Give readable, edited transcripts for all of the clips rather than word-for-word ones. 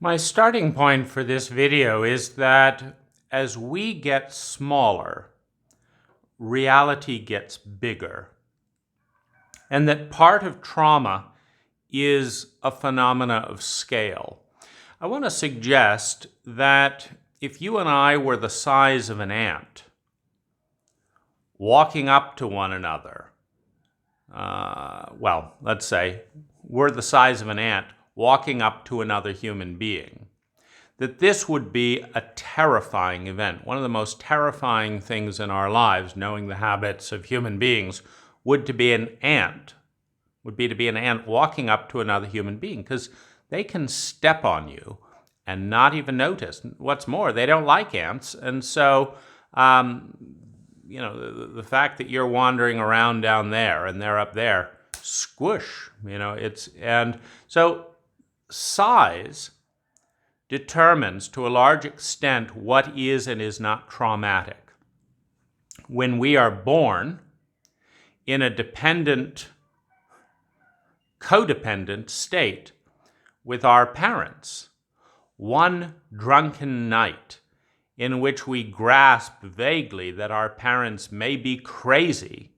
My starting point for this video is that as we get smaller, reality gets bigger, and that part of trauma is a phenomena of scale. I want to suggest that if you and I were the size of an ant, walking up to one another, let's say we're the size of an ant walking up to another human being, that this would be a terrifying event. One of the most terrifying things in our lives, knowing the habits of human beings, would be to be an ant walking up to another human being, because they can step on you and not even notice. What's more, they don't like ants, and so the fact that you're wandering around down there and they're up there, squish, and so size determines to a large extent what is and is not traumatic. When we are born in a codependent state with our parents, one drunken night in which we grasp vaguely that our parents may be crazy,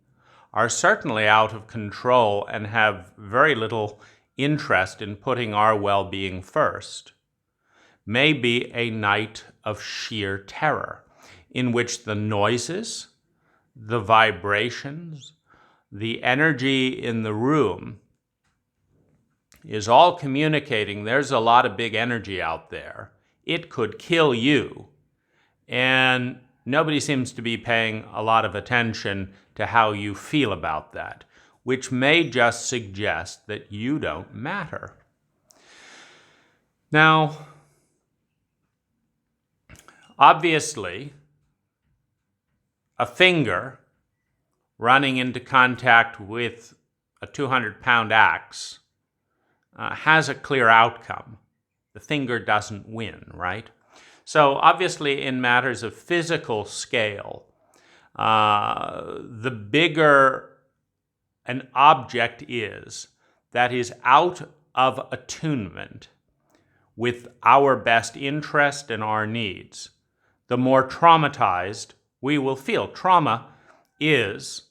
are certainly out of control, and have very little interest in putting our well-being first, may be a night of sheer terror, in which the noises, the vibrations, the energy in the room is all communicating there's a lot of big energy out there. It could kill you. And nobody seems to be paying a lot of attention to how you feel about that, which may just suggest that you don't matter. Now, obviously, a finger running into contact with a 200-pound axe has a clear outcome. The finger doesn't win, right? So obviously, in matters of physical scale, the bigger an object is that is out of attunement with our best interest and our needs, the more traumatized we will feel. Trauma is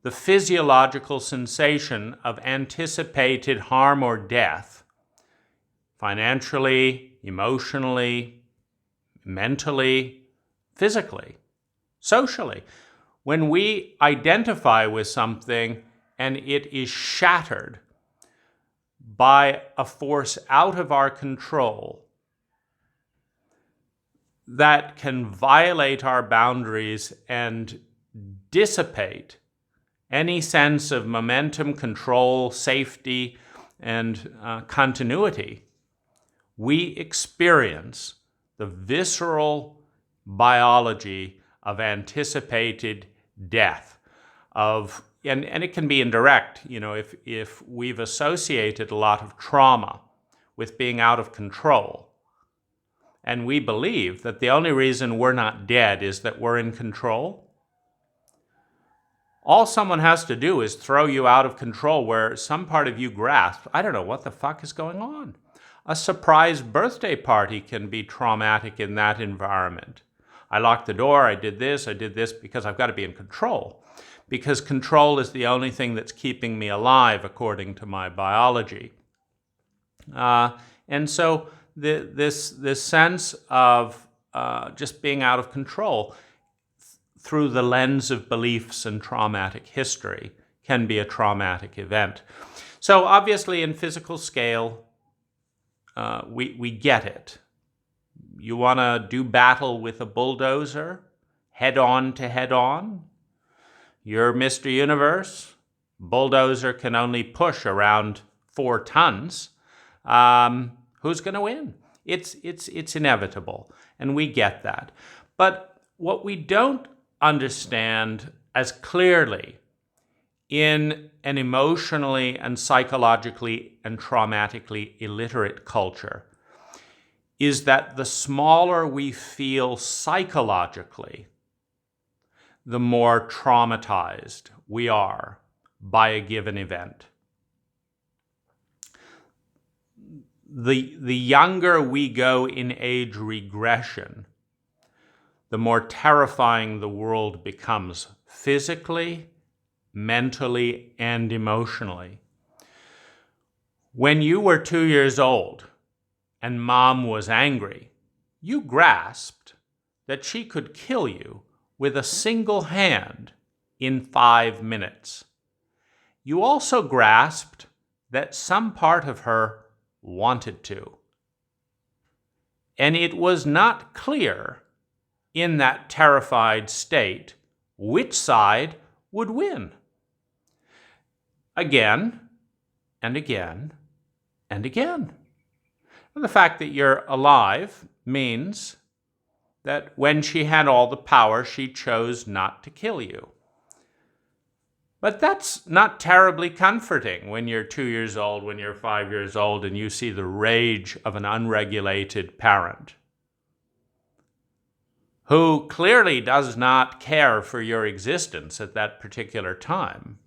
the physiological sensation of anticipated harm or death, financially, emotionally, mentally, physically, socially. When we identify with something and it is shattered by a force out of our control that can violate our boundaries and dissipate any sense of momentum, control, safety, and continuity, we experience the visceral biology of anticipated death, and it can be indirect. If we've associated a lot of trauma with being out of control, and we believe that the only reason we're not dead is that we're in control, all someone has to do is throw you out of control where some part of you grasps, I don't know what the fuck is going on. A surprise birthday party can be traumatic in that environment. I locked the door, I did this because I've got to be in control. Because control is the only thing that's keeping me alive according to my biology. And so this sense of just being out of control through the lens of beliefs and traumatic history can be a traumatic event. So obviously in physical scale, we get it. You want to do battle with a bulldozer, head on to head on? You're Mr. Universe. Bulldozer can only push around 4 tons. Who's going to win? It's inevitable, and we get that. But what we don't understand as clearly in an emotionally and psychologically and traumatically illiterate culture is that the smaller we feel psychologically, the more traumatized we are by a given event. the younger we go in age regression, the more terrifying the world becomes physically, mentally, and emotionally. When you were 2 years old and mom was angry, you grasped that she could kill you with a single hand in 5 minutes. You also grasped that some part of her wanted to. And it was not clear in that terrified state which side would win. Again and again and again. And the fact that you're alive means that when she had all the power, she chose not to kill you. But that's not terribly comforting when you're 2 years old, when you're 5 years old, and you see the rage of an unregulated parent who clearly does not care for your existence at that particular time,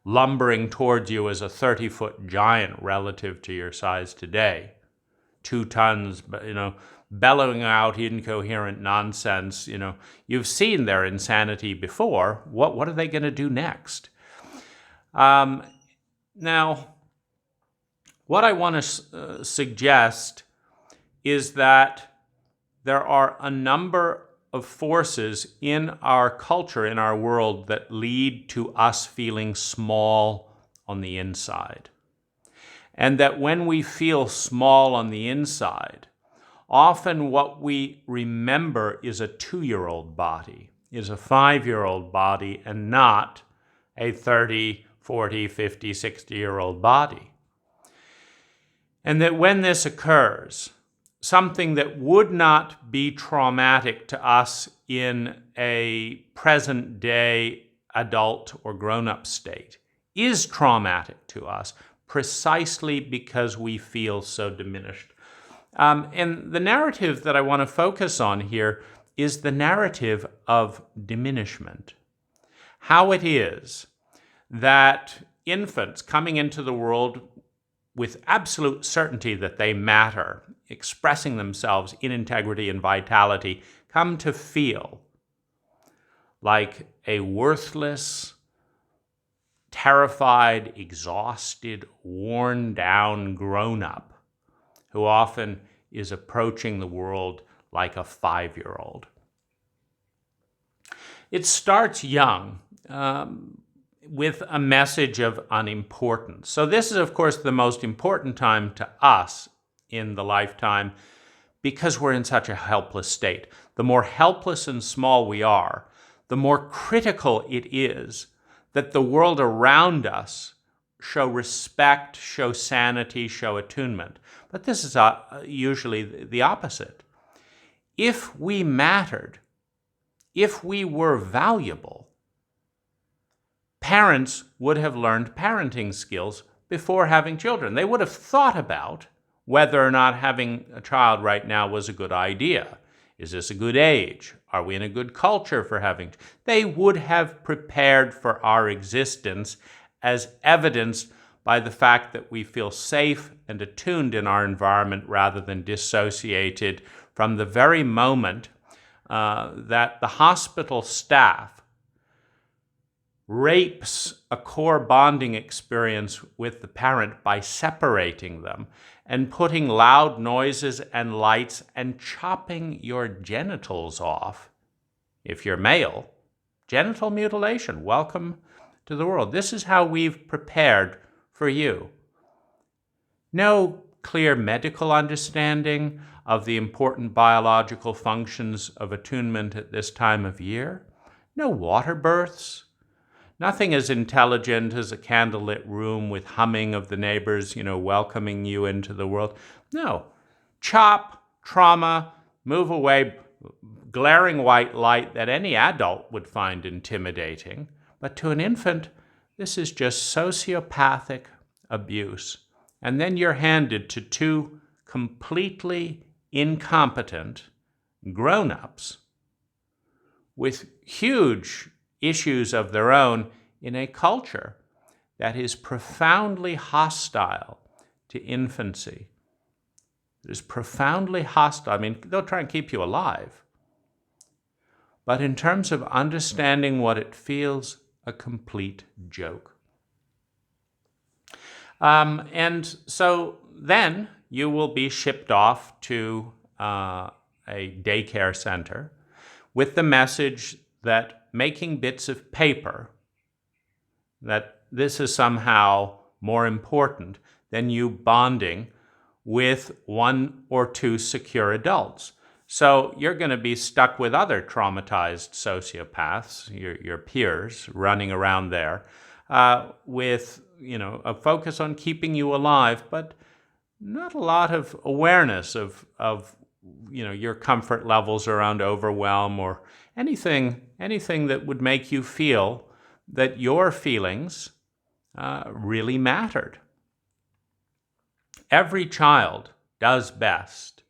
lumbering towards you as a 30-foot giant relative to your size today, 2 tons, bellowing out incoherent nonsense. You've seen their insanity before. What are they going to do next? Now, what I want to suggest is that there are a number of forces in our culture, in our world, that lead to us feeling small on the inside. And that when we feel small on the inside, often what we remember is a 2-year-old body, is a 5-year-old body, and not a 30, 40, 50, 60-year-old body. And that when this occurs, something that would not be traumatic to us in a present-day adult or grown-up state is traumatic to us precisely because we feel so diminished. And the narrative that I want to focus on here is the narrative of diminishment. How it is that infants coming into the world with absolute certainty that they matter, expressing themselves in integrity and vitality, come to feel like a worthless, terrified, exhausted, worn down grown-up who often is approaching the world like a 5-year-old. It starts young, with a message of unimportance. So this is, of course, the most important time to us in the lifetime because we're in such a helpless state. The more helpless and small we are, the more critical it is that the world around us show respect, show sanity, show attunement. But this is usually the opposite. If we mattered, if we were valuable, parents would have learned parenting skills before having children. They would have thought about whether or not having a child right now was a good idea. Is this a good age? Are we in a good culture for having? They would have prepared for our existence as evidenced by the fact that we feel safe and attuned in our environment rather than dissociated from the very moment that the hospital staff rapes a core bonding experience with the parent by separating them and putting loud noises and lights and chopping your genitals off. If you're male, genital mutilation, welcome to the world. This is how we've prepared for you. No clear medical understanding of the important biological functions of attunement at this time of year. No water births. Nothing as intelligent as a candlelit room with humming of the neighbors, welcoming you into the world. No. Chop, trauma, move away, glaring white light that any adult would find intimidating. But to an infant, this is just sociopathic abuse. And then you're handed to 2 completely incompetent grown-ups with huge issues of their own in a culture that is profoundly hostile to infancy. that is profoundly hostile. I mean, they'll try and keep you alive. But in terms of understanding what it feels, a complete joke. And so then you will be shipped off to a daycare center with the message that making bits of paper, that this is somehow more important than you bonding with one or two secure adults. So you're going to be stuck with other traumatized sociopaths, your peers, running around there with a focus on keeping you alive, but not a lot of awareness of your comfort levels around overwhelm or anything that would make you feel that your feelings really mattered. Every child does best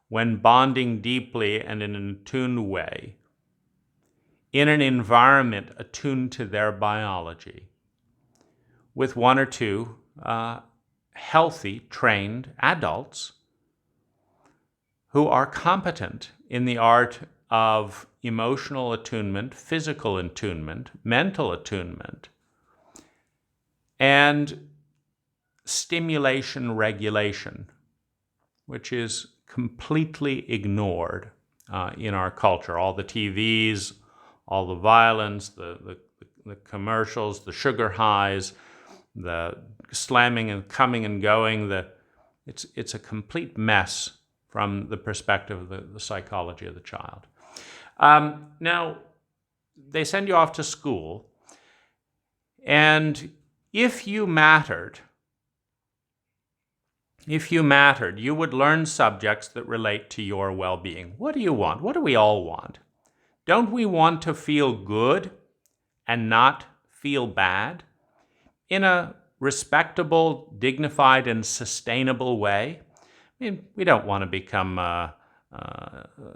when bonding deeply and in an attuned way in an environment attuned to their biology with one or two healthy, trained adults who are competent in the art of emotional attunement, physical attunement, mental attunement, and stimulation regulation, which is completely ignored in our culture. All the TVs, all the violence, the commercials, the sugar highs, the slamming and coming and going, it's a complete mess from the perspective of the psychology of the child. Now, they send you off to school, and if you mattered, you would learn subjects that relate to your well-being. What do you want? What do we all want? Don't we want to feel good and not feel bad in a respectable, dignified, and sustainable way? I mean, we don't want to become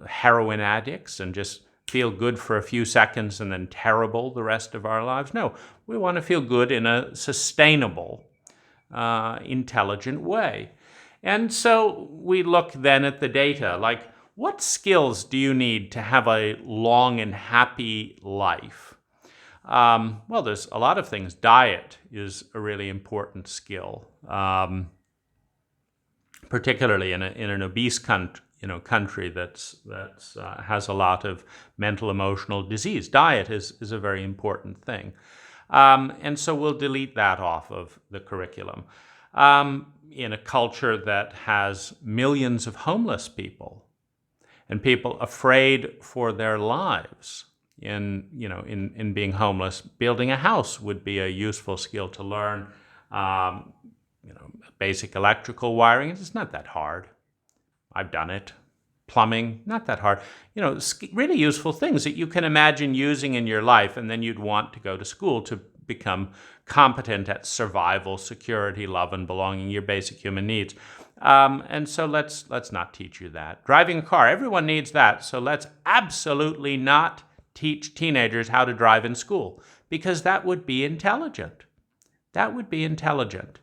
heroin addicts and just feel good for a few seconds and then terrible the rest of our lives. No, we want to feel good in a sustainable, intelligent way. And so we look then at the data, like, what skills do you need to have a long and happy life? Well, there's a lot of things. Diet is a really important skill, particularly in an obese country that has a lot of mental, emotional disease. Diet is a very important thing. And so we'll delete that off of the curriculum. In a culture that has millions of homeless people and people afraid for their lives in being homeless, building a house would be a useful skill to learn. Basic electrical wiring, it's not that hard. I've done it. Plumbing, not that hard. Really useful things that you can imagine using in your life, and then you'd want to go to school to become competent at survival, security, love, and belonging, your basic human needs. And so let's not teach you that. Driving a car, everyone needs that. So let's absolutely not teach teenagers how to drive in school, because that would be intelligent. That would be intelligent.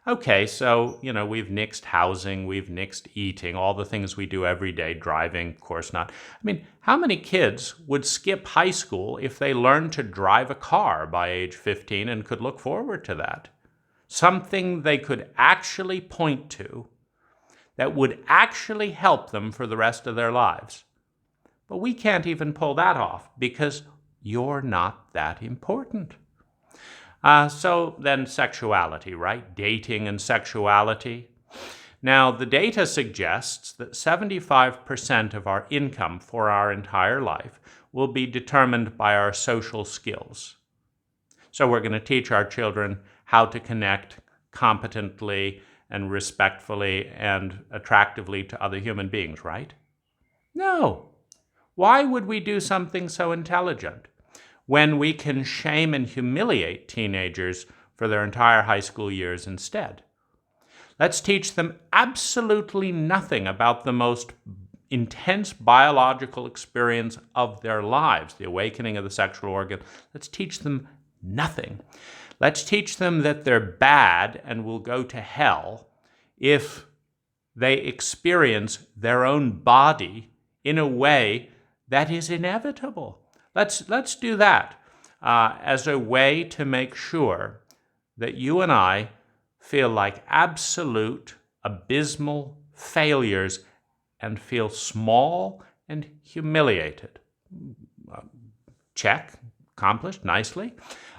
Okay, so, we've nixed housing, we've nixed eating, all the things we do every day, driving, of course not. I mean, how many kids would skip high school if they learned to drive a car by age 15 and could look forward to that? Something they could actually point to that would actually help them for the rest of their lives. But we can't even pull that off because you're not that important. So then sexuality, right? Dating and sexuality. Now, the data suggests that 75% of our income for our entire life will be determined by our social skills. So we're going to teach our children how to connect competently and respectfully and attractively to other human beings, right? No. Why would we do something so intelligent when we can shame and humiliate teenagers for their entire high school years instead? Let's teach them absolutely nothing about the most intense biological experience of their lives, the awakening of the sexual organ. Let's teach them nothing. Let's teach them that they're bad and will go to hell if they experience their own body in a way that is inevitable. Let's do that as a way to make sure that you and I feel like absolute, abysmal failures and feel small and humiliated. Check, accomplished nicely.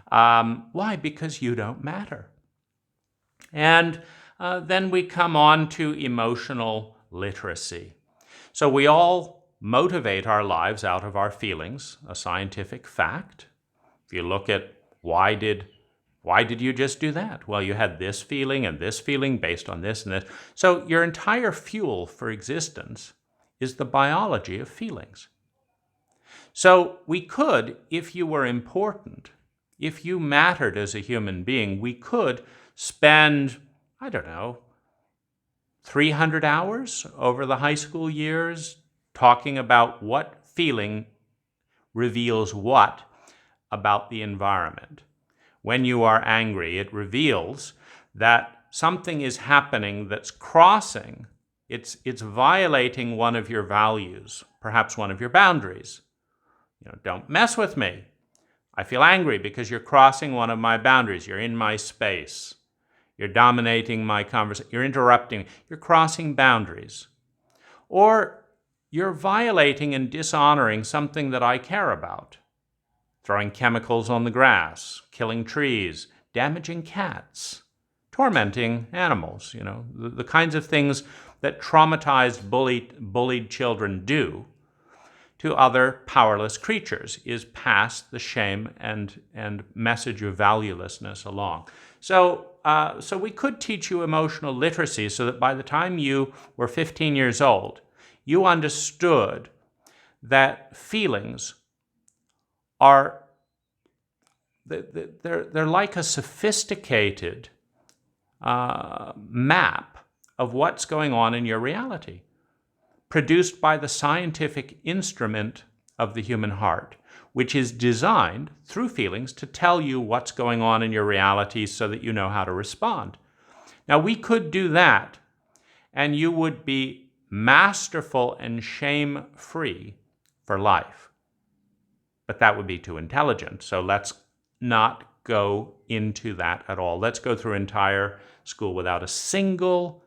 Why? Because you don't matter. And then we come on to emotional literacy. So we all motivate our lives out of our feelings, a scientific fact. If you look at why did you just do that? Well, you had this feeling and this feeling based on this and this. So your entire fuel for existence is the biology of feelings. So we could, if you were important, if you mattered as a human being, we could spend, 300 hours over the high school years talking about what feeling reveals what about the environment. When you are angry, it reveals that something is happening that's crossing, it's violating one of your values, perhaps one of your boundaries. Don't mess with me. I feel angry because you're crossing one of my boundaries. You're in my space. You're dominating my conversation. You're interrupting. You're crossing boundaries. Or you're violating and dishonoring something that I care about. Throwing chemicals on the grass, killing trees, damaging cats, tormenting animals, the kinds of things that traumatized, bullied children do to other powerless creatures is pass the shame and message of valuelessness along. So we could teach you emotional literacy so that by the time you were 15 years old, you understood that feelings are, they're like a sophisticated map of what's going on in your reality, produced by the scientific instrument of the human heart, which is designed through feelings to tell you what's going on in your reality so that you know how to respond. Now, we could do that, and you would be masterful and shame-free for life. But that would be too intelligent, so let's not go into that at all. Let's go through entire school without a single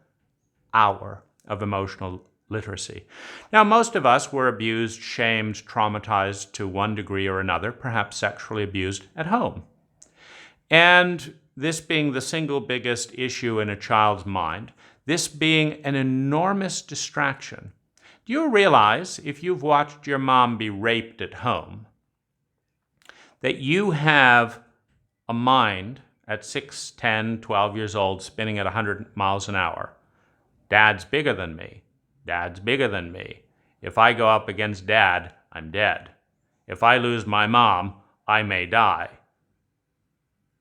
hour of emotional literacy. Now, most of us were abused, shamed, traumatized to one degree or another, perhaps sexually abused at home. And this being the single biggest issue in a child's mind, this being an enormous distraction. Do you realize, if you've watched your mom be raped at home, that you have a mind at 6, 10, 12 years old spinning at 100 miles an hour? Dad's bigger than me. Dad's bigger than me. If I go up against Dad, I'm dead. If I lose my mom, I may die.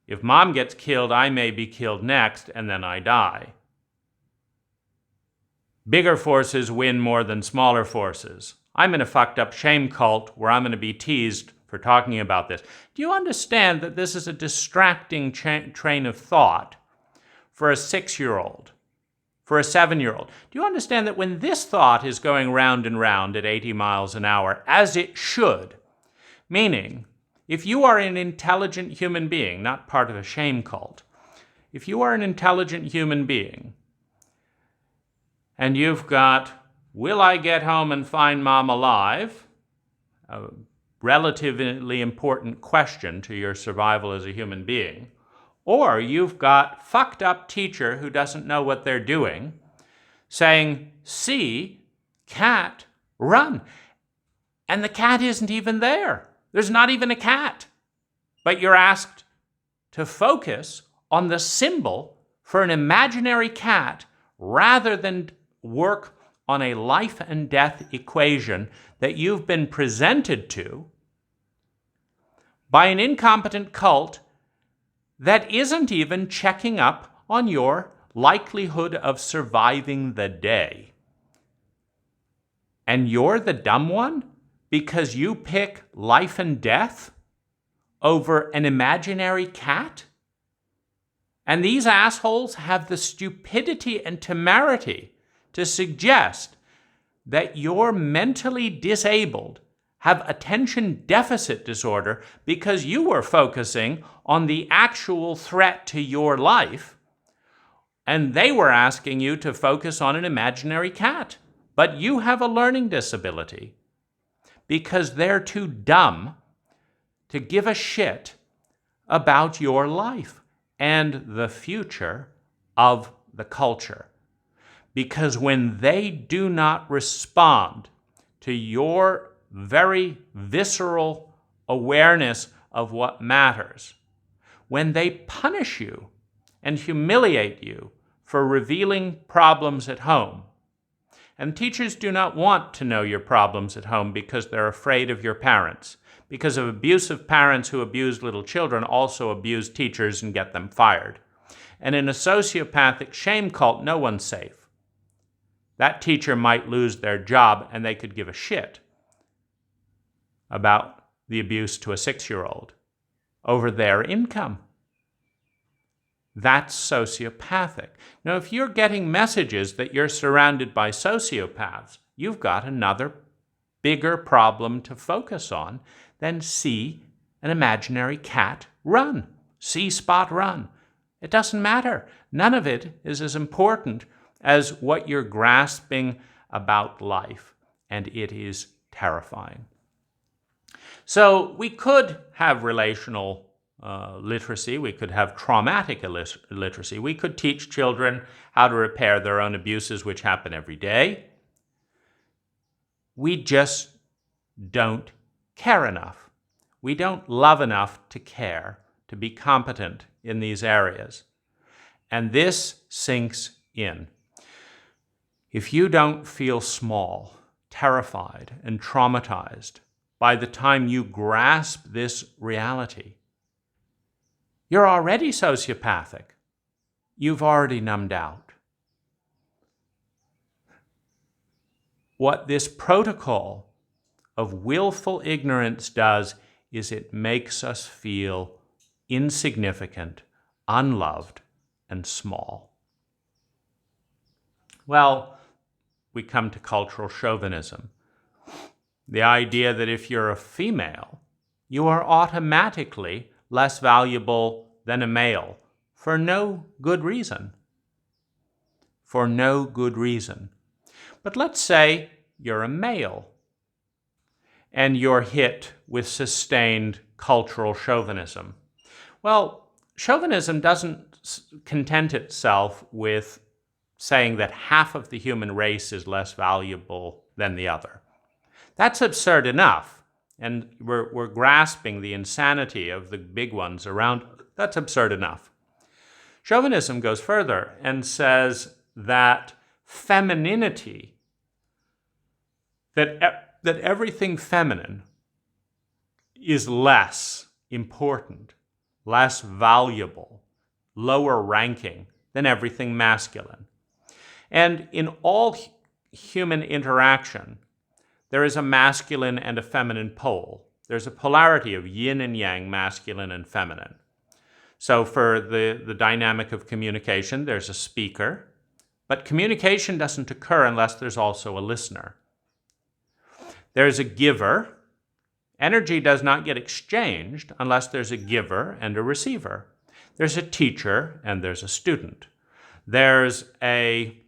If Mom gets killed, I may be killed next, and then I die. Bigger forces win more than smaller forces. I'm in a fucked up shame cult where I'm going to be teased for talking about this. Do you understand that this is a distracting train of thought for a 6-year-old? For a 7-year-old. Do you understand that when this thought is going round and round at 80 miles an hour, as it should, meaning if you are an intelligent human being, not part of a shame cult, if you are an intelligent human being and you've got, will I get home and find Mom alive? A relatively important question to your survival as a human being. Or you've got fucked up teacher who doesn't know what they're doing saying, see, cat, run. And the cat isn't even there. There's not even a cat. But you're asked to focus on the symbol for an imaginary cat rather than work on a life and death equation that you've been presented to by an incompetent cult that isn't even checking up on your likelihood of surviving the day. And you're the dumb one because you pick life and death over an imaginary cat? And these assholes have the stupidity and temerity to suggest that you're mentally disabled, have attention deficit disorder because you were focusing on the actual threat to your life, and they were asking you to focus on an imaginary cat. But you have a learning disability because they're too dumb to give a shit about your life and the future of the culture. Because when they do not respond to your very visceral awareness of what matters, when they punish you and humiliate you for revealing problems at home, and teachers do not want to know your problems at home because they're afraid of your parents, because of abusive parents who abuse little children also abuse teachers and get them fired. And in a sociopathic shame cult, no one's safe. That teacher might lose their job and they could give a shit about the abuse to a 6-year-old over their income. That's sociopathic. Now, if you're getting messages that you're surrounded by sociopaths, you've got another bigger problem to focus on than see an imaginary cat run, see Spot run. It doesn't matter. None of it is as important as what you're grasping about life, and it is terrifying. So we could have relational literacy. We could have traumatic literacy. We could teach children how to repair their own abuses, which happen every day. We just don't care enough. We don't love enough to care, to be competent in these areas. And this sinks in. If you don't feel small, terrified, and traumatized by the time you grasp this reality, you're already sociopathic. You've already numbed out. What this protocol of willful ignorance does is it makes us feel insignificant, unloved, and small. Well, we come to cultural chauvinism. The idea that if you're a female, you are automatically less valuable than a male for no good reason. For no good reason. But let's say you're a male and you're hit with sustained cultural chauvinism. Well, chauvinism doesn't content itself with saying that half of the human race is less valuable than the other. That's absurd enough. And we're grasping the insanity of the big ones around. That's absurd enough. Chauvinism goes further and says that femininity, that everything feminine is less important, less valuable, lower ranking than everything masculine. And in all human interaction, there is a masculine and a feminine pole. There's a polarity of yin and yang, masculine and feminine. So for the dynamic of communication, there's a speaker, but communication doesn't occur unless there's also a listener. There's a giver. Energy does not get exchanged unless there's a giver and a receiver. There's a teacher and there's a student. There's a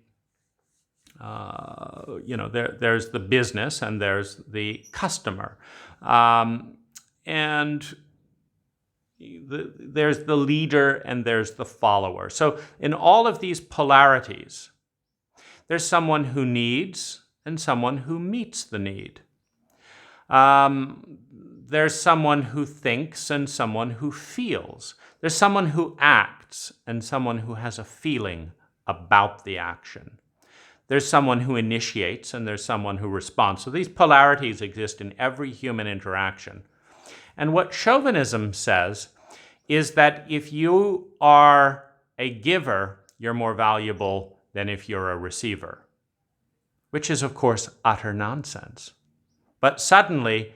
there's the business and there's the customer. And there's the leader and there's the follower. So in all of these polarities, there's someone who needs and someone who meets the need. There's someone who thinks and someone who feels. There's someone who acts and someone who has a feeling about the action. There's someone who initiates and there's someone who responds. So these polarities exist in every human interaction. And what chauvinism says is that if you are a giver, you're more valuable than if you're a receiver, which is, of course, utter nonsense. But suddenly,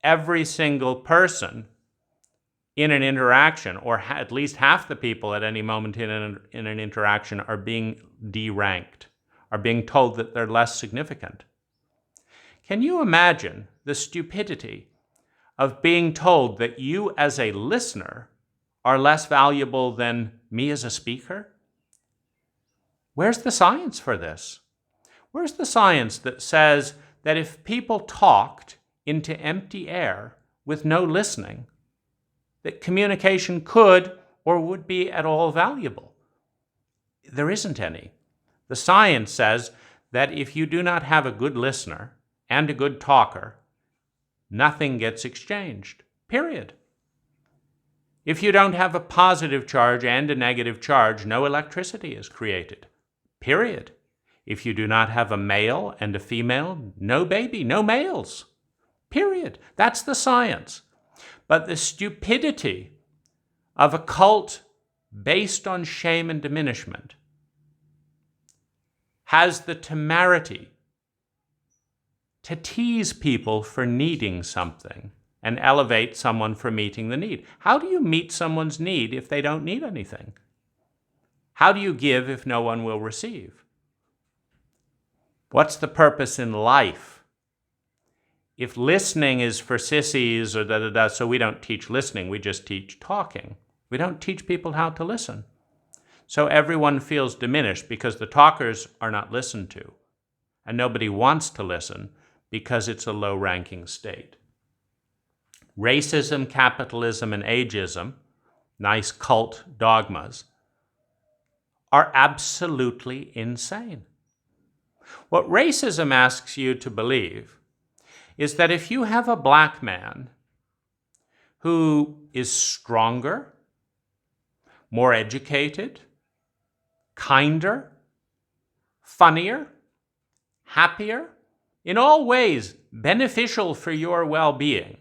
every single person in an interaction, or at least half the people at any moment in an interaction, are being deranked, are being told that they're less significant. Can you imagine the stupidity of being told that you as a listener are less valuable than me as a speaker? Where's the science for this? Where's the science that says that if people talked into empty air with no listening, that communication could or would be at all valuable? There isn't any. The science says that if you do not have a good listener and a good talker, nothing gets exchanged, period. If you don't have a positive charge and a negative charge, no electricity is created, period. If you do not have a male and a female, no baby, no males, period. That's the science. But the stupidity of a cult based on shame and diminishment has the temerity to tease people for needing something and elevate someone for meeting the need. How do you meet someone's need if they don't need anything? How do you give if no one will receive? What's the purpose in life? If listening is for sissies or so we don't teach listening, we just teach talking. We don't teach people how to listen. So everyone feels diminished because the talkers are not listened to, and nobody wants to listen because it's a low-ranking state. Racism, capitalism, and ageism, nice cult dogmas, are absolutely insane. What racism asks you to believe is that if you have a black man who is stronger, more educated, kinder, funnier, happier, in all ways beneficial for your well-being,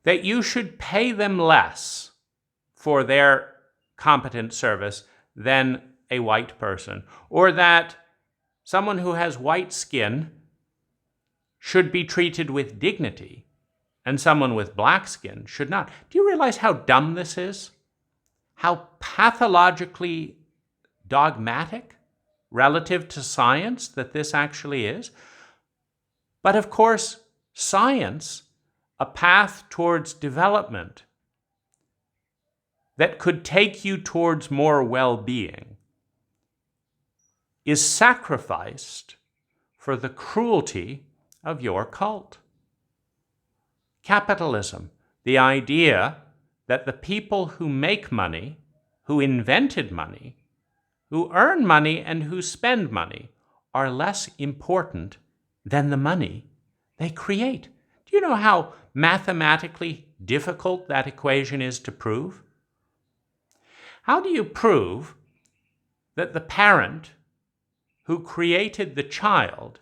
that you should pay them less for their competent service than a white person, or that someone who has white skin should be treated with dignity and someone with black skin should not. Do you realize how dumb this is? How pathologically dogmatic relative to science that this actually is? But of course, science, a path towards development that could take you towards more well-being, is sacrificed for the cruelty of your cult. Capitalism, the idea that the people who make money, who invented money, who earn money, and who spend money are less important than the money they create. Do you know how mathematically difficult that equation is to prove? How do you prove that the parent who created the child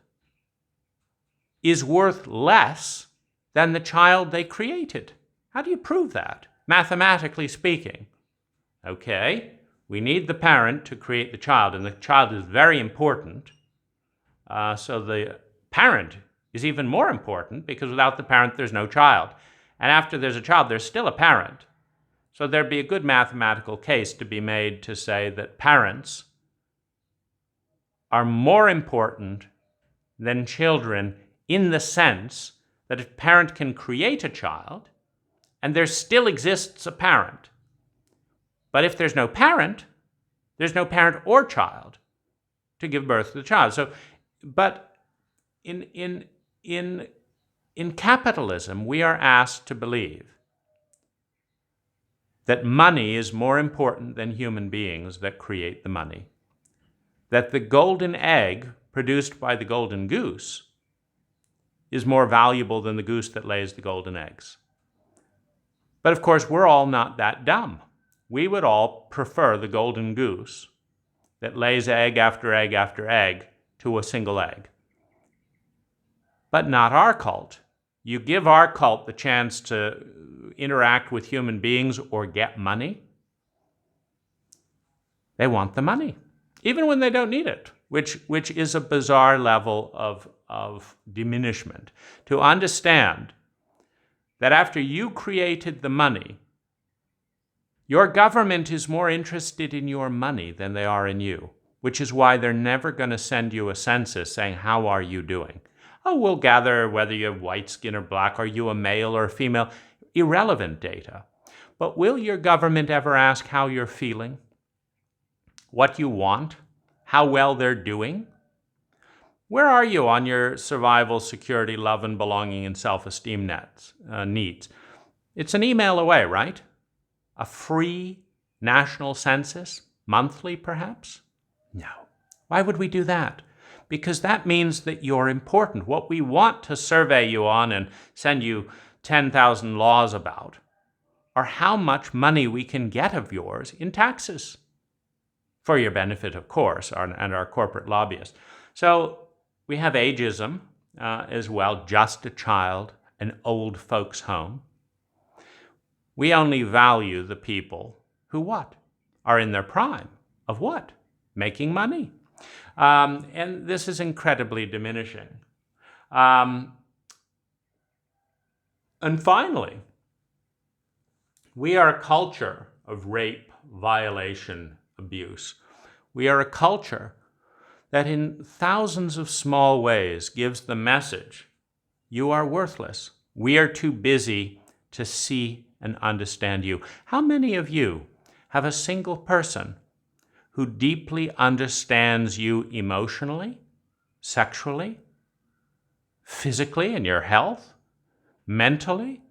is worth less than the child they created? How do you prove that, mathematically speaking? Okay, we need the parent to create the child, and the child is very important. So the parent is even more important, because without the parent, there's no child. And after there's a child, there's still a parent. So there'd be a good mathematical case to be made to say that parents are more important than children, in the sense that a parent can create a child and there still exists a parent. But if there's no parent or child to give birth to the child. So, but in capitalism, we are asked to believe that money is more important than human beings that create the money. That the golden egg produced by the golden goose is more valuable than the goose that lays the golden eggs. But of course, we're all not that dumb. We would all prefer the golden goose that lays egg after egg after egg to a single egg. But not our cult. You give our cult the chance to interact with human beings or get money, they want the money, even when they don't need it, which is a bizarre level of diminishment. To understand that after you created the money, your government is more interested in your money than they are in you. which is why they're never going to send you a census saying, how are you doing? Oh, we'll gather whether you have white skin or black, are you a male or a female? Irrelevant data. But will your government ever ask how you're feeling? What you want? How well they're doing? Where are you on your survival, security, love and belonging and self-esteem needs? It's an email away, right? A free national census, monthly perhaps? No. Why would we do that? Because that means that you're important. What we want to survey you on and send you 10,000 laws about are how much money we can get of yours in taxes. For your benefit, of course, and our corporate lobbyists. So we have ageism as well, just a child, an old folks' home. We only value the people who what? Are in their prime. Of what? Making money. And this is incredibly diminishing. And finally, we are a culture of rape, violation, abuse. We are a culture that in thousands of small ways gives the message, you are worthless. We are too busy to see and understand you. How many of you have a single person who deeply understands you emotionally, sexually, physically, in your health, mentally,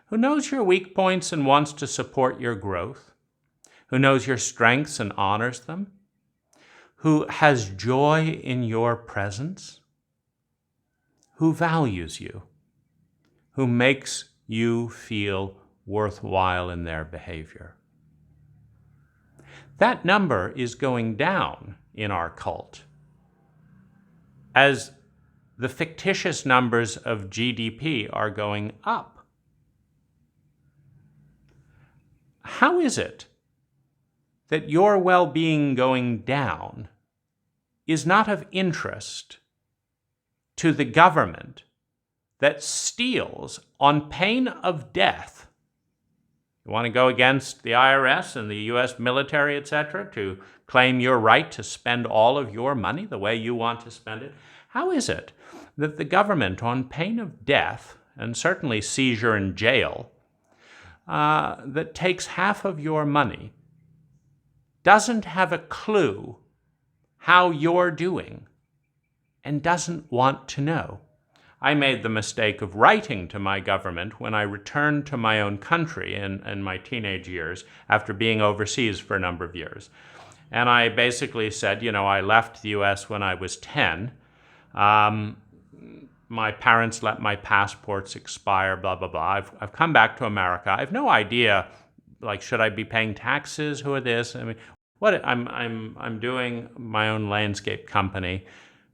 who knows your weak points and wants to support your growth, who knows your strengths and honors them, who has joy in your presence, who values you, who makes you feel worthwhile in their behavior? That number is going down in our cult as the fictitious numbers of GDP are going up. How is it that your well-being going down is not of interest to the government that steals on pain of death? You want to go against the IRS and the US military, etc., to claim your right to spend all of your money the way you want to spend it? How is it that the government, on pain of death, and certainly seizure and jail, that takes half of your money, doesn't have a clue how you're doing and doesn't want to know? I made the mistake of writing to my government when I returned to my own country in my teenage years after being overseas for a number of years. And I basically said, you know, I left the US when I was 10. My parents let my passports expire, blah, blah, blah. I've come back to America. I have no idea, like, should I be paying taxes? Who are this? I mean, what? I'm doing my own landscape company.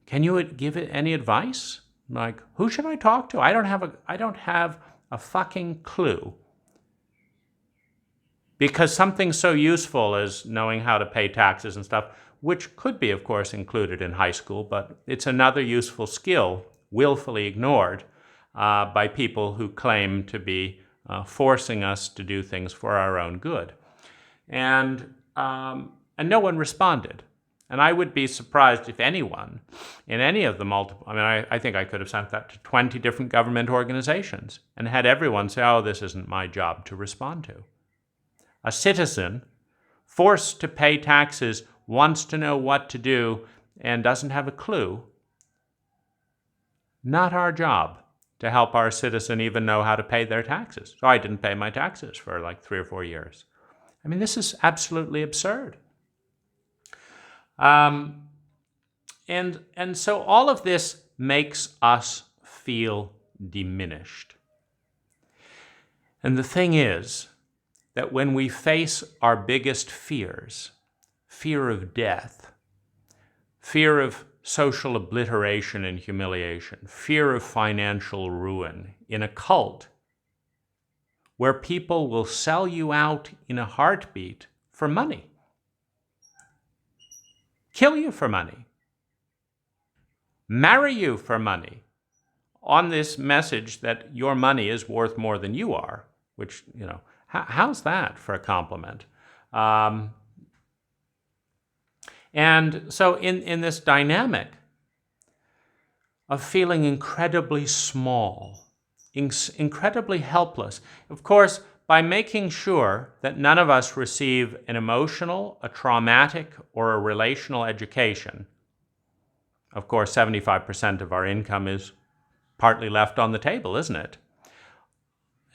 Can you give it any advice? Like, who should I talk to? I don't have a fucking clue. Because something so useful as knowing how to pay taxes and stuff, which could be, of course, included in high school, but it's another useful skill willfully ignored by people who claim to be forcing us to do things for our own good. And no one responded. And I would be surprised if anyone in any of the multiple, I think I could have sent that to 20 different government organizations and had everyone say, oh, this isn't my job to respond to. A citizen forced to pay taxes wants to know what to do and doesn't have a clue. Not our job to help our citizen even know how to pay their taxes. So I didn't pay my taxes for like 3 or 4 years. I mean, this is absolutely absurd. And so all of this makes us feel diminished. And the thing is that when we face our biggest fears, fear of death, fear of social obliteration and humiliation, fear of financial ruin in a cult where people will sell you out in a heartbeat for money, kill you for money, marry you for money, on this message that your money is worth more than you are, which, you know, how's that for a compliment? And so in this dynamic of feeling incredibly small, incredibly helpless, of course, by making sure that none of us receive an emotional, a traumatic, or a relational education, of course, 75% of our income is partly left on the table, isn't it?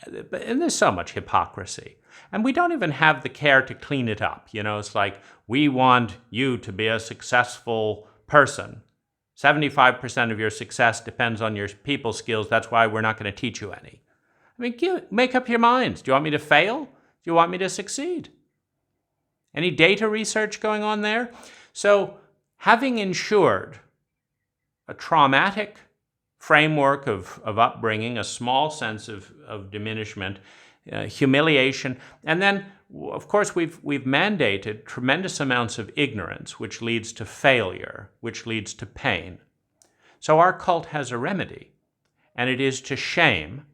And there's so much hypocrisy. And we don't even have the care to clean it up. It's like, we want you to be a successful person. 75% of your success depends on your people skills. That's why we're not going to teach you any. I mean, make up your minds. Do you want me to fail? Do you want me to succeed? Any data research going on there? So having ensured a traumatic framework of upbringing, a small sense of diminishment, humiliation, and then, of course, we've mandated tremendous amounts of ignorance, which leads to failure, which leads to pain. So our cult has a remedy, and it is to shame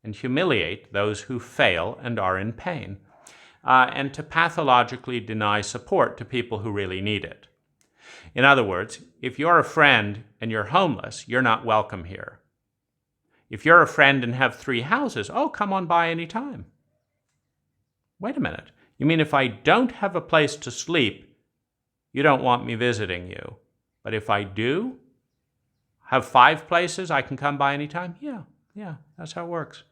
and humiliate those who fail and are in pain, and to pathologically deny support to people who really need it. In other words, if you're a friend and you're homeless, you're not welcome here. If you're a friend and have 3 houses, oh, come on by any time. Wait a minute. You mean if I don't have a place to sleep, you don't want me visiting you? But if I do have 5 places I can come by any time? Yeah, that's how it works.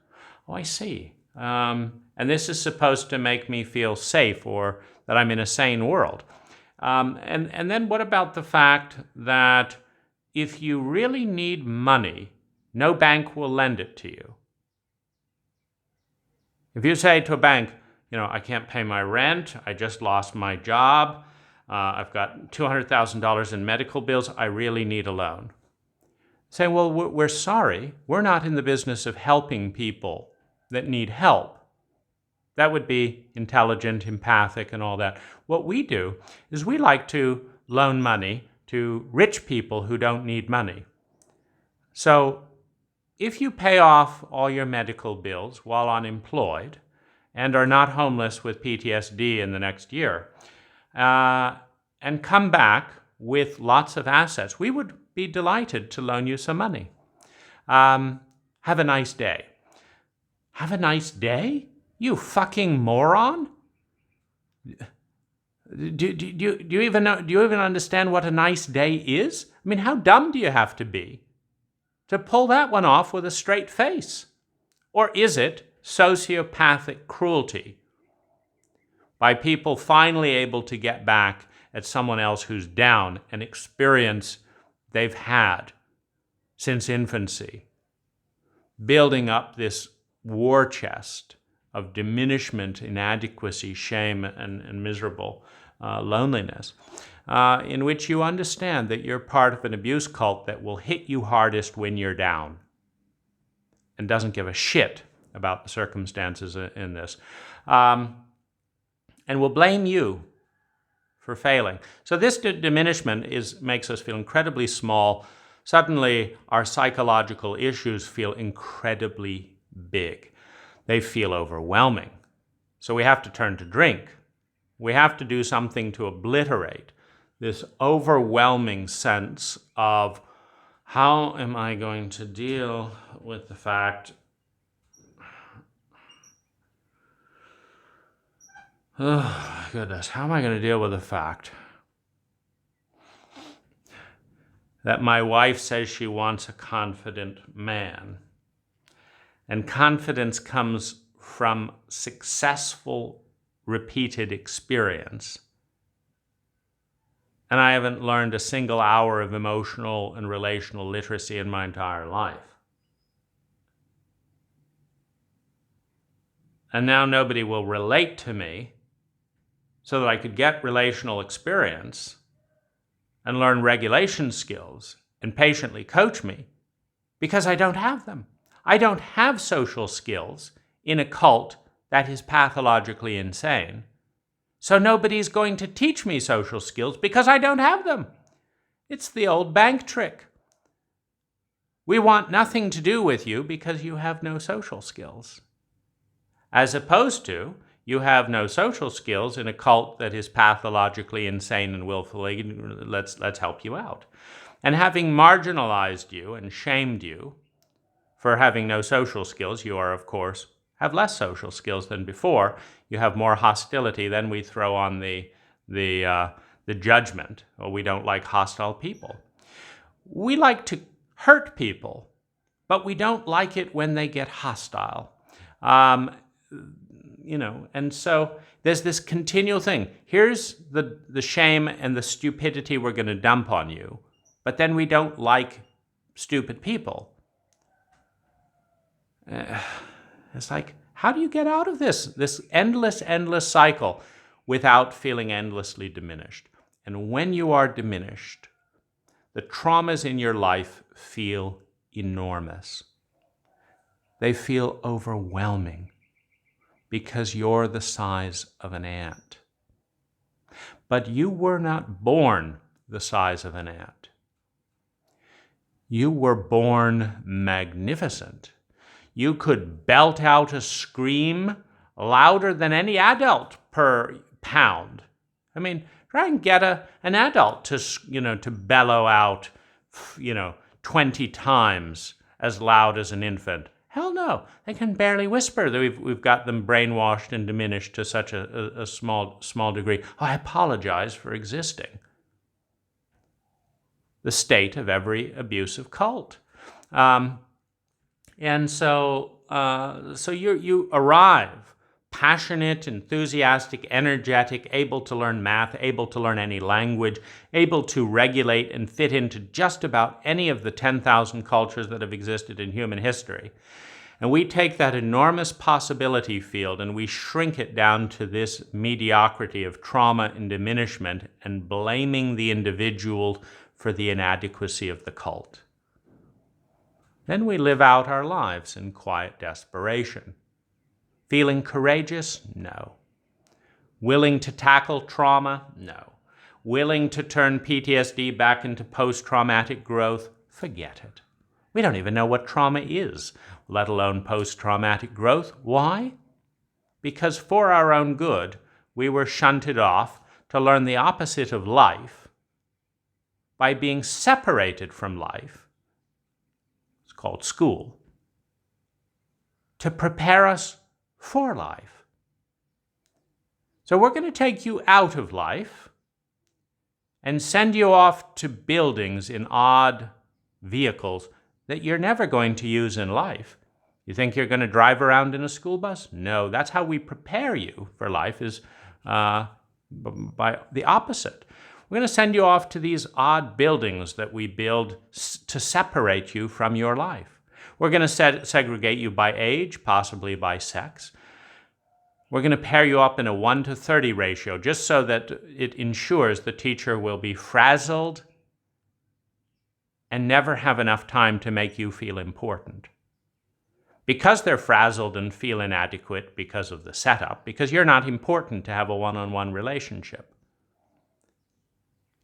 Oh, I see. And this is supposed to make me feel safe or that I'm in a sane world. And then what about the fact that if you really need money, no bank will lend it to you? If you say to a bank, I can't pay my rent, I just lost my job, I've got $200,000 in medical bills, I really need a loan. Saying, well, we're sorry, we're not in the business of helping people that need help. That would be intelligent, empathic, and all that. What we do is we like to loan money to rich people who don't need money. So if you pay off all your medical bills while unemployed and are not homeless with PTSD in the next year, and come back with lots of assets, we would be delighted to loan you some money. Have a nice day. Have a nice day? You fucking moron! Do you even know? Do you even understand what a nice day is? I mean, how dumb do you have to be to pull that one off with a straight face? Or is it sociopathic cruelty by people finally able to get back at someone else who's down, an experience they've had since infancy, building up this war chest of diminishment, inadequacy, shame, and miserable loneliness, in which you understand that you're part of an abuse cult that will hit you hardest when you're down and doesn't give a shit about the circumstances in this, and will blame you for failing. So this diminishment makes us feel incredibly small. Suddenly, our psychological issues feel incredibly big. They feel overwhelming. So we have to turn to drink. We have to do something to obliterate this overwhelming sense of how am I going to deal with the fact, oh goodness, how am I going to deal with the fact that my wife says she wants a confident man? And confidence comes from successful, repeated experience. And I haven't learned a single hour of emotional and relational literacy in my entire life. And now nobody will relate to me so that I could get relational experience and learn regulation skills and patiently coach me because I don't have them. I don't have social skills in a cult that is pathologically insane. So nobody's going to teach me social skills because I don't have them. It's the old bank trick. We want nothing to do with you because you have no social skills. As opposed to, You have no social skills in a cult that is pathologically insane and willfully, let's help you out. And having marginalized you and shamed you for having no social skills, you are, of course, have less social skills than before. You have more hostility. Then we throw on the judgment. Oh, we don't like hostile people. We like to hurt people, but we don't like it when they get hostile. And so there's this continual thing. Here's the shame and the stupidity we're going to dump on you, but then we don't like stupid people. It's like, how do you get out of this endless cycle without feeling endlessly diminished? And when you are diminished, the traumas in your life feel enormous. They feel overwhelming because you're the size of an ant. But you were not born the size of an ant. You were born magnificent. You could belt out a scream louder than any adult per pound. I mean, try and get an adult to bellow out, 20 times as loud as an infant. Hell no, they can barely whisper. We've got them brainwashed and diminished to such a small degree. Oh, I apologize for existing. The state of every abusive cult. And so you arrive passionate, enthusiastic, energetic, able to learn math, able to learn any language, able to regulate and fit into just about any of the 10,000 cultures that have existed in human history. And we take that enormous possibility field and we shrink it down to this mediocrity of trauma and diminishment and blaming the individual for the inadequacy of the cult. Then we live out our lives in quiet desperation. Feeling courageous? No. Willing to tackle trauma? No. Willing to turn PTSD back into post-traumatic growth? Forget it. We don't even know what trauma is, let alone post-traumatic growth. Why? Because for our own good, we were shunted off to learn the opposite of life by being separated from life. It's called school. To prepare us for life. So we're going to take you out of life and send you off to buildings in odd vehicles that you're never going to use in life. You think you're going to drive around in a school bus? No, that's how we prepare you for life, is by the opposite. We're going to send you off to these odd buildings that we build to separate you from your life. We're going to segregate you by age, possibly by sex. We're going to pair you up in a 1:30 ratio, just so that it ensures the teacher will be frazzled and never have enough time to make you feel important. Because they're frazzled and feel inadequate because of the setup, because you're not important to have a one-on-one relationship.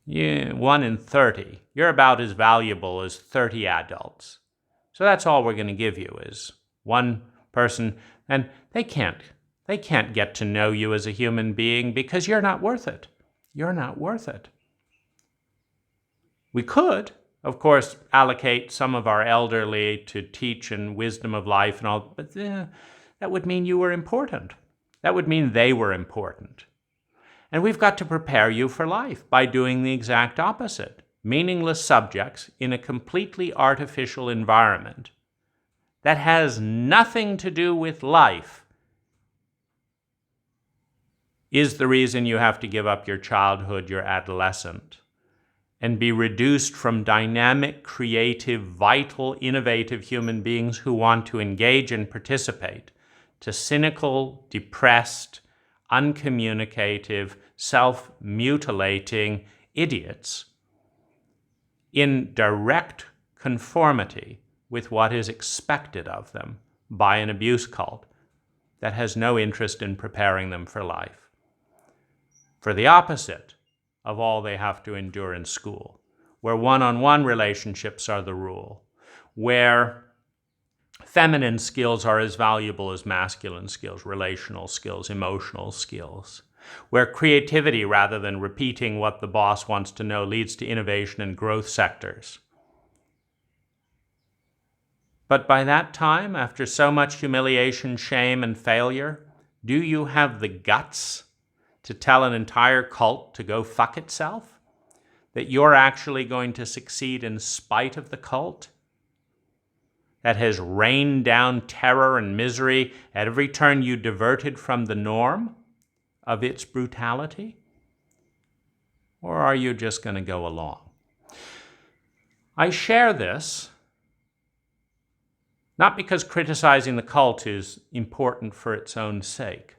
1 in 30. You're about as valuable as 30 adults. So that's all we're going to give you, is one person, and they can't get to know you as a human being because you're not worth it. You're not worth it. We could, of course, allocate some of our elderly to teach and wisdom of life and all, but that would mean you were important. That would mean they were important. And we've got to prepare you for life by doing the exact opposite. Meaningless subjects in a completely artificial environment that has nothing to do with life is the reason you have to give up your childhood, your adolescent, and be reduced from dynamic, creative, vital, innovative human beings who want to engage and participate to cynical, depressed, uncommunicative, self-mutilating idiots in direct conformity with what is expected of them by an abuse cult that has no interest in preparing them for life. For the opposite of all they have to endure in school, where one-on-one relationships are the rule, where feminine skills are as valuable as masculine skills, relational skills, emotional skills, where creativity, rather than repeating what the boss wants to know, leads to innovation and growth sectors. But by that time, after so much humiliation, shame, and failure, do you have the guts to tell an entire cult to go fuck itself? That you're actually going to succeed in spite of the cult that has rained down terror and misery at every turn you diverted from the norm of its brutality? Or are you just going to go along? I share this not because criticizing the cult is important for its own sake,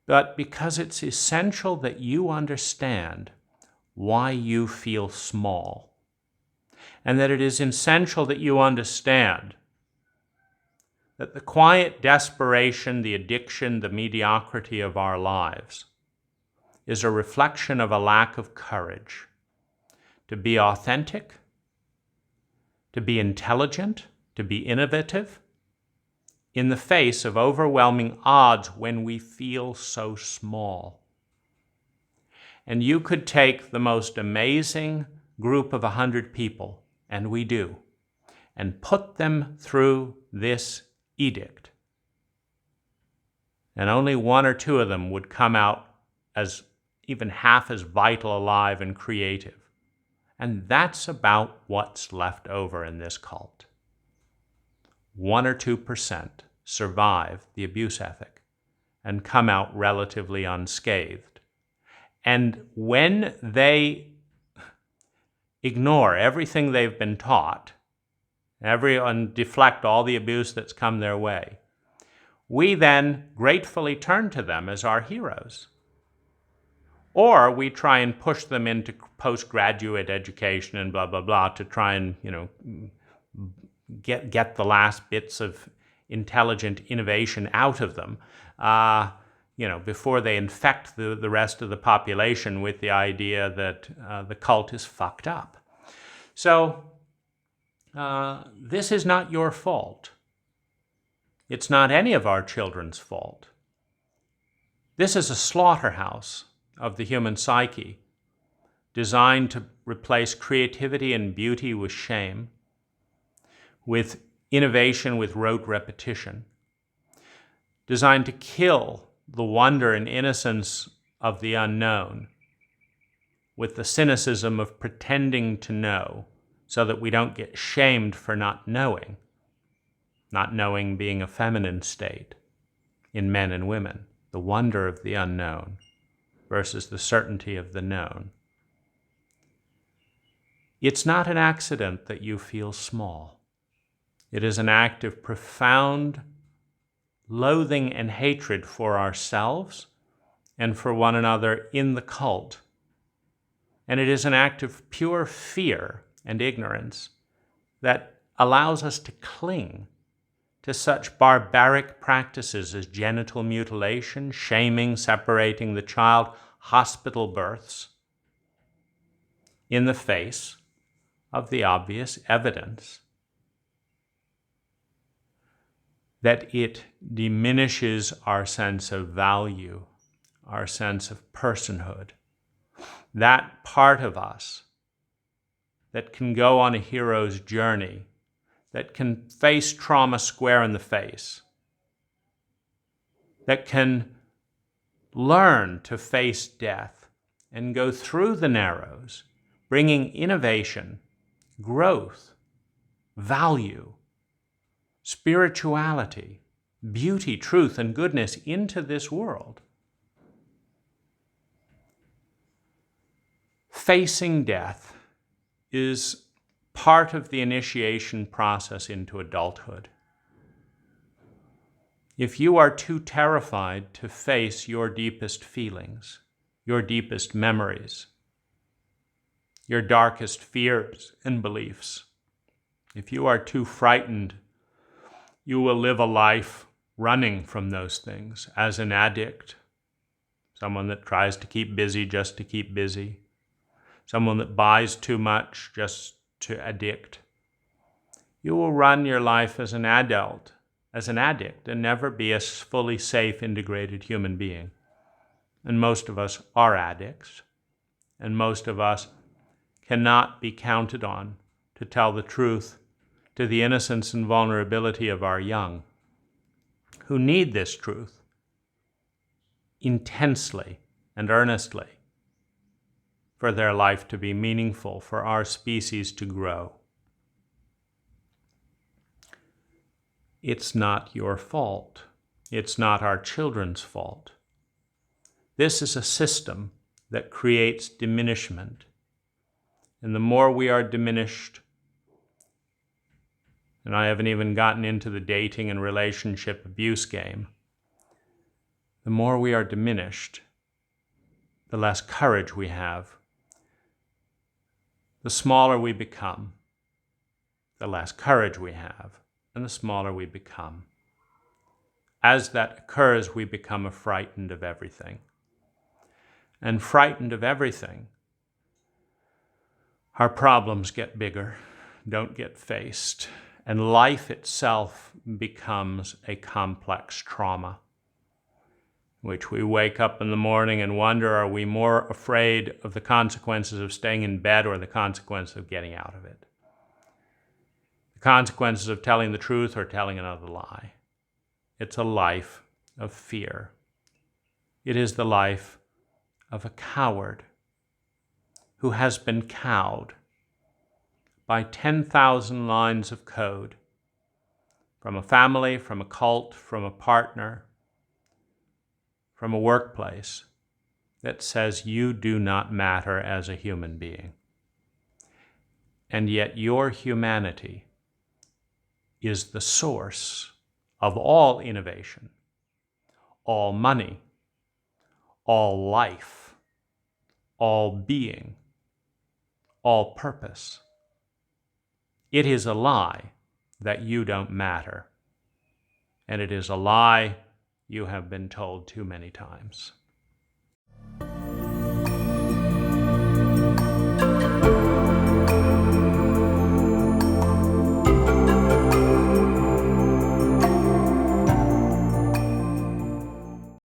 but because it's essential that you understand why you feel small, and that it is essential that you understand that the quiet desperation, the addiction, the mediocrity of our lives is a reflection of a lack of courage to be authentic, to be intelligent, to be innovative, in the face of overwhelming odds when we feel so small. And you could take the most amazing group of 100 people, and we do, and put them through this edict. And only one or two of them would come out as even half as vital, alive, and creative. And that's about what's left over in this cult. 1 or 2% survive the abuse ethic and come out relatively unscathed. And when they ignore everything they've been taught, and deflect all the abuse that's come their way, we then gratefully turn to them as our heroes. Or we try and push them into postgraduate education and blah, blah, blah to try and, get the last bits of intelligent innovation out of them, before they infect the rest of the population with the idea that the cult is fucked up. So this is not your fault. It's not any of our children's fault. This is a slaughterhouse of the human psyche, designed to replace creativity and beauty with shame, with innovation with rote repetition, designed to kill the wonder and innocence of the unknown with the cynicism of pretending to know so that we don't get shamed for not knowing being a feminine state in men and women, the wonder of the unknown versus the certainty of the known. It's not an accident that you feel small. It is an act of profound loathing and hatred for ourselves and for one another in the cult. And it is an act of pure fear and ignorance that allows us to cling to such barbaric practices as genital mutilation, shaming, separating the child, hospital births, in the face of the obvious evidence that it diminishes our sense of value, our sense of personhood, that part of us that can go on a hero's journey, that can face trauma square in the face, that can learn to face death and go through the narrows, bringing innovation, growth, value, spirituality, beauty, truth, and goodness into this world. Facing death is part of the initiation process into adulthood. If you are too terrified to face your deepest feelings, your deepest memories, your darkest fears and beliefs, if you are too frightened, you will live a life running from those things as an addict, someone that tries to keep busy just to keep busy, someone that buys too much just to addict. you will run your life as an adult, as an addict, and never be a fully safe, integrated human being. And most of us are addicts, and most of us cannot be counted on to tell the truth to the innocence and vulnerability of our young, who need this truth intensely and earnestly for their life to be meaningful, for our species to grow. It's not your fault. It's not our children's fault. This is a system that creates diminishment. And the more we are diminished, and I haven't even gotten into the dating and relationship abuse game, the more we are diminished, the less courage we have. The smaller we become, the less courage we have, and the smaller we become. As that occurs, we become frightened of everything. And frightened of everything, our problems get bigger, don't get faced, and life itself becomes a complex trauma, which we wake up in the morning and wonder, are we more afraid of the consequences of staying in bed or the consequences of getting out of it? The consequences of telling the truth or telling another lie. It's a life of fear. It is the life of a coward who has been cowed by 10,000 lines of code from a family, from a cult, from a partner, from a workplace that says you do not matter as a human being. And yet your humanity is the source of all innovation, all money, all life, all being, all purpose. It is a lie that you don't matter. And it is a lie you have been told too many times.